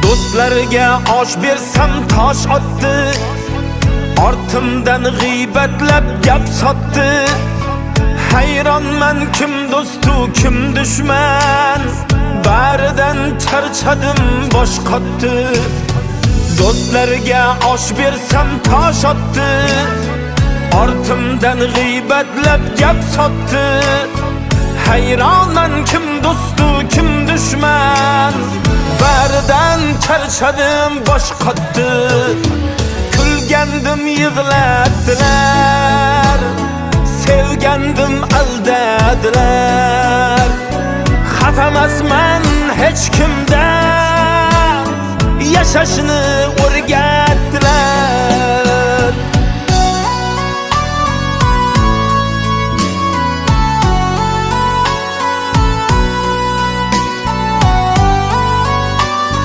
Do'stlarga osh bersam tosh otdi, ortimdan g'iybatlab gap sotdi. Hayronman, kim do'stu kim dushman, baridan charchadim bosh qotdi. Do'stlarga osh bersam tosh otdi, ortimdan g'iybatlab gap sotdi. Hayronman, kim do'stu kim dushman, baridan charchadim bosh qotdi. Kulgandim yig'latdilar, sevgandim aldadilar. Xafamasman hech kimdan, yashashni